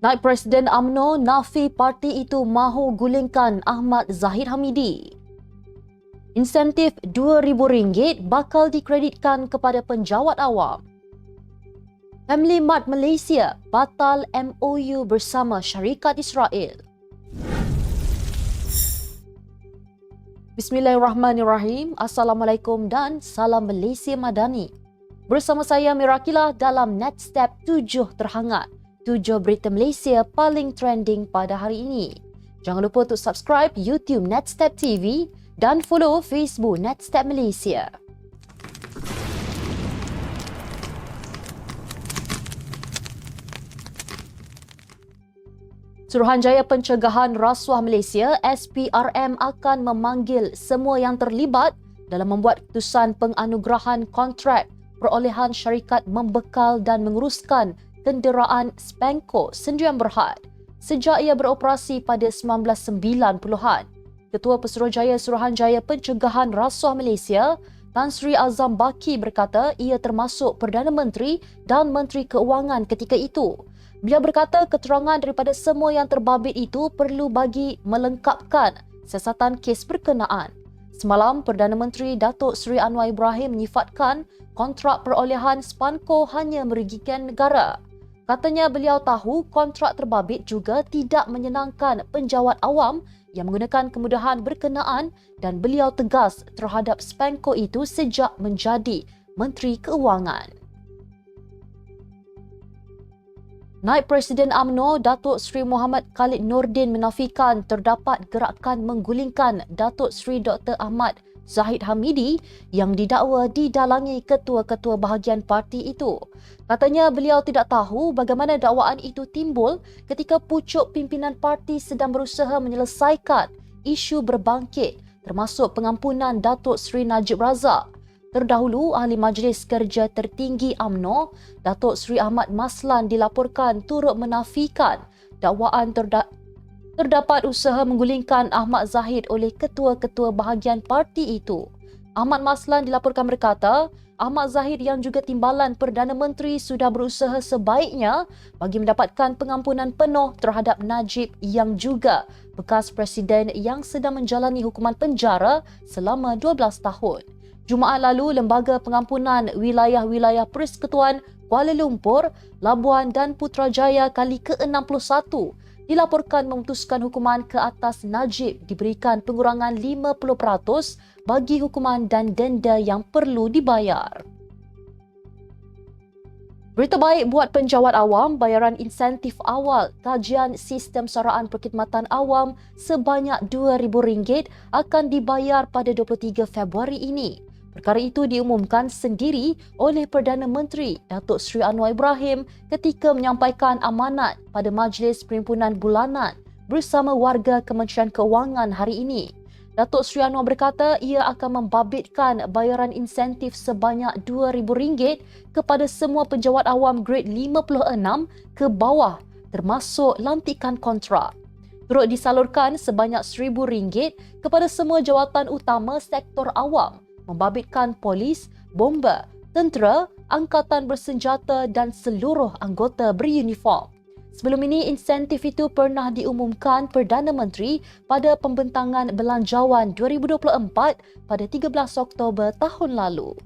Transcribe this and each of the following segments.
Naib Presiden UMNO nafi parti itu mahu gulingkan Ahmad Zahid Hamidi. Insentif RM2,000 bakal dikreditkan kepada penjawat awam. Family Mart Malaysia batal MOU bersama syarikat Israel. Bismillahirrahmanirrahim. Assalamualaikum dan salam Malaysia Madani. Bersama saya Mirakila dalam Netstep 7 terhangat. 7 berita Malaysia paling trending pada hari ini. Jangan lupa untuk subscribe YouTube Netstep TV dan follow Facebook Netstep Malaysia. Suruhanjaya Pencegahan Rasuah Malaysia SPRM akan memanggil semua yang terlibat dalam membuat keputusan penganugerahan kontrak perolehan syarikat membekal dan menguruskan kenderaan Spanco Sendirian Berhad sejak ia beroperasi pada 1990-an. Ketua Pesuruhjaya Suruhanjaya Pencegahan Rasuah Malaysia Tan Sri Azam Baki berkata ia termasuk Perdana Menteri dan Menteri Keuangan ketika itu. Beliau berkata keterangan daripada semua yang terbabit itu perlu bagi melengkapkan siasatan kes berkenaan. Semalam, Perdana Menteri Datuk Seri Anwar Ibrahim menyifatkan kontrak perolehan Spanco hanya merugikan negara. Katanya beliau tahu kontrak terbabit juga tidak menyenangkan penjawat awam yang menggunakan kemudahan berkenaan dan beliau tegas terhadap Spanco itu sejak menjadi Menteri Keuangan. Naib Presiden UMNO Datuk Seri Muhammad Khalid Nordin menafikan terdapat gerakan menggulingkan Datuk Seri Dr. Ahmad Zahid Hamidi yang didakwa didalangi ketua-ketua bahagian parti itu. Katanya beliau tidak tahu bagaimana dakwaan itu timbul ketika pucuk pimpinan parti sedang berusaha menyelesaikan isu berbangkit termasuk pengampunan Datuk Seri Najib Razak. Terdahulu, Ahli Majlis Kerja Tertinggi UMNO, Datuk Seri Ahmad Maslan dilaporkan turut menafikan dakwaan terdapat usaha menggulingkan Ahmad Zahid oleh ketua-ketua bahagian parti itu. Ahmad Maslan dilaporkan berkata, Ahmad Zahid yang juga timbalan Perdana Menteri sudah berusaha sebaiknya bagi mendapatkan pengampunan penuh terhadap Najib yang juga bekas Presiden yang sedang menjalani hukuman penjara selama 12 tahun. Jumaat lalu, Lembaga Pengampunan Wilayah-Wilayah Persekutuan Kuala Lumpur, Labuan dan Putrajaya kali ke-61 dilaporkan memutuskan hukuman ke atas Najib diberikan pengurangan 50% bagi hukuman dan denda yang perlu dibayar. Berita baik buat penjawat awam, bayaran insentif awal kajian sistem saraan perkhidmatan awam sebanyak RM2,000 akan dibayar pada 23 Februari ini. Perkara itu diumumkan sendiri oleh Perdana Menteri Datuk Seri Anwar Ibrahim ketika menyampaikan amanat pada Majlis Perhimpunan Bulanan bersama warga Kementerian Keuangan hari ini. Datuk Seri Anwar berkata ia akan membabitkan bayaran insentif sebanyak RM2,000 kepada semua penjawat awam grade 56 ke bawah termasuk lantikan kontrak. Turut disalurkan sebanyak RM1,000 kepada semua jawatan utama sektor awam, membabitkan polis, bomba, tentera, angkatan bersenjata dan seluruh anggota beruniform. Sebelum ini, insentif itu pernah diumumkan Perdana Menteri pada pembentangan Belanjawan 2024 pada 13 Oktober tahun lalu.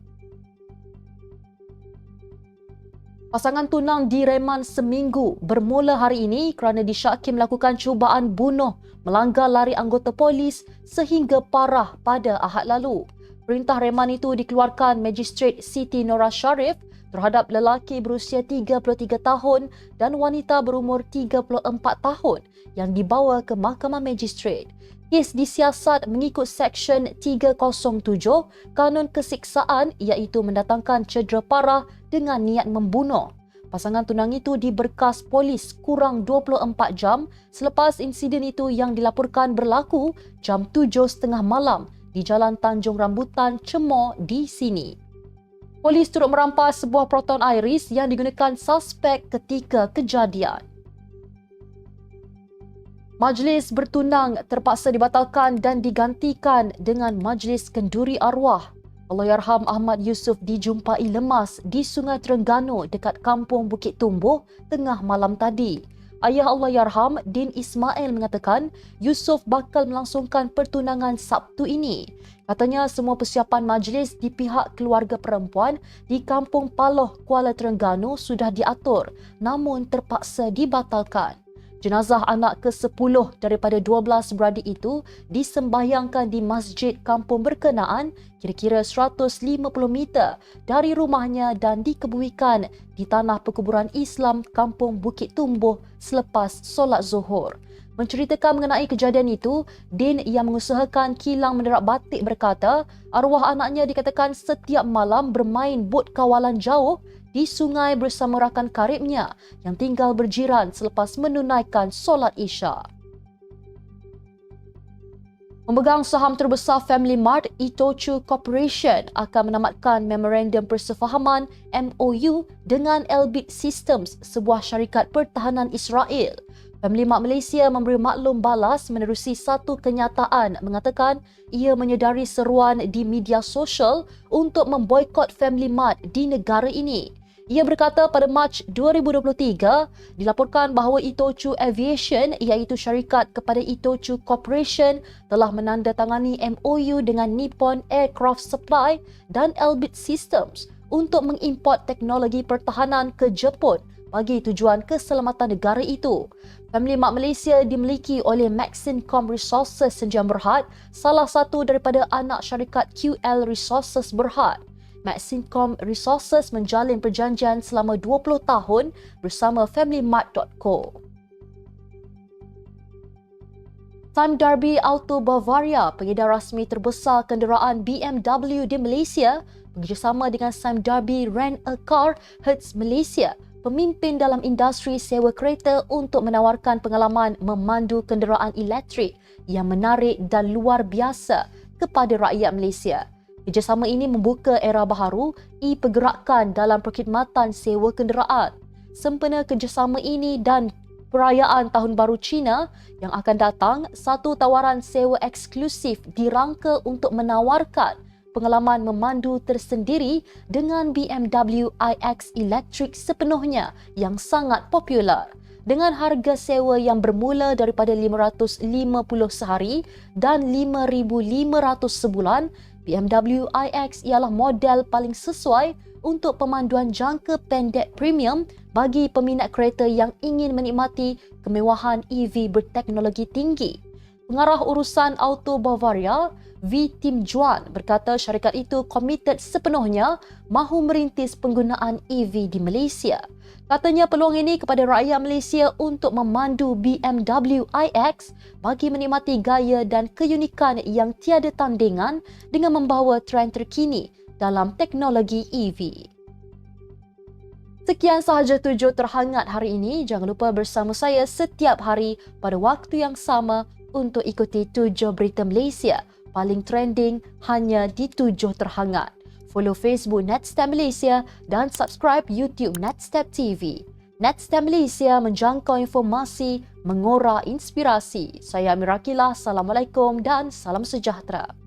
Pasangan tunang direman seminggu bermula hari ini kerana disyaki melakukan cubaan bunuh melanggar lari anggota polis sehingga parah pada Ahad lalu. Perintah reman itu dikeluarkan Magistrate Siti Nora Sharif terhadap lelaki berusia 33 tahun dan wanita berumur 34 tahun yang dibawa ke Mahkamah Magistrate. Kes disiasat mengikut Seksyen 307 Kanun Kesiksaan iaitu mendatangkan cedera parah dengan niat membunuh. Pasangan tunang itu diberkas polis kurang 24 jam selepas insiden itu yang dilaporkan berlaku jam 7.30 malam di Jalan Tanjung Rambutan, Cemor di sini. Polis turut merampas sebuah proton iris yang digunakan suspek ketika kejadian. Majlis bertunang terpaksa dibatalkan dan digantikan dengan Majlis Kenduri Arwah. Allahyarham Ahmad Yusof dijumpai lemas di Sungai Terengganu dekat Kampung Bukit Tumbuh tengah malam tadi. Ayah Allahyarham Din Ismail mengatakan Yusof bakal melangsungkan pertunangan Sabtu ini. Katanya semua persiapan majlis di pihak keluarga perempuan di Kampung Paloh, Kuala Terengganu sudah diatur namun terpaksa dibatalkan. Jenazah anak ke-10 daripada 12 beradik itu disembahyangkan di masjid kampung berkenaan kira-kira 150 meter dari rumahnya dan dikebumikan di tanah perkuburan Islam Kampung Bukit Tumbuh selepas solat Zuhur. Menceritakan mengenai kejadian itu, Din yang mengusahakan kilang menerak batik berkata, arwah anaknya dikatakan setiap malam bermain bot kawalan jauh di sungai bersama rakan karibnya yang tinggal berjiran selepas menunaikan solat Isya. Pemegang saham terbesar Family Mart, Itochu Corporation akan menamatkan Memorandum Persefahaman MOU dengan Elbit Systems, sebuah syarikat pertahanan Israel. Family Mart Malaysia memberi maklum balas menerusi satu kenyataan mengatakan ia menyedari seruan di media sosial untuk memboikot Family Mart di negara ini. Ia berkata pada Mac 2023 dilaporkan bahawa Itochu Aviation iaitu syarikat kepada Itochu Corporation telah menandatangani MOU dengan Nippon Aircraft Supply dan Elbit Systems untuk mengimport teknologi pertahanan ke Jepun bagi tujuan keselamatan negara itu. Family Mart Malaysia dimiliki oleh Maxincom Resources Senjam Berhad, salah satu daripada anak syarikat QL Resources Berhad. Maxincom Resources menjalin perjanjian selama 20 tahun bersama FamilyMart.co. Time Derby Auto Bavaria, pengedar rasmi terbesar kenderaan BMW di Malaysia, bekerjasama dengan Time Derby Rent a Car Hertz Malaysia, pemimpin dalam industri sewa kereta untuk menawarkan pengalaman memandu kenderaan elektrik yang menarik dan luar biasa kepada rakyat Malaysia. Kerjasama ini membuka era baharu e-pergerakan dalam perkhidmatan sewa kenderaan. Sempena kerjasama ini dan perayaan Tahun Baru Cina yang akan datang, satu tawaran sewa eksklusif dirangka untuk menawarkan pengalaman memandu tersendiri dengan BMW iX elektrik sepenuhnya yang sangat popular. Dengan harga sewa yang bermula daripada RM550 sehari dan RM5,500 sebulan, BMW iX ialah model paling sesuai untuk pemanduan jangka pendek premium bagi peminat kereta yang ingin menikmati kemewahan EV berteknologi tinggi. Pengarah urusan Auto Bavaria, V. Tim Juan, berkata syarikat itu komited sepenuhnya mahu merintis penggunaan EV di Malaysia. Katanya peluang ini kepada rakyat Malaysia untuk memandu BMW iX bagi menikmati gaya dan keunikan yang tiada tandingan dengan membawa trend terkini dalam teknologi EV. Sekian sahaja tujuh terhangat hari ini. Jangan lupa bersama saya setiap hari pada waktu yang sama untuk ikuti tujuh berita Malaysia paling trending hanya di tujuh terhangat. Follow Facebook Netstab Malaysia dan subscribe YouTube Netstab TV. Netstab Malaysia menjangkau informasi, mengora inspirasi. Saya Amira Akilah, Assalamualaikum dan salam sejahtera.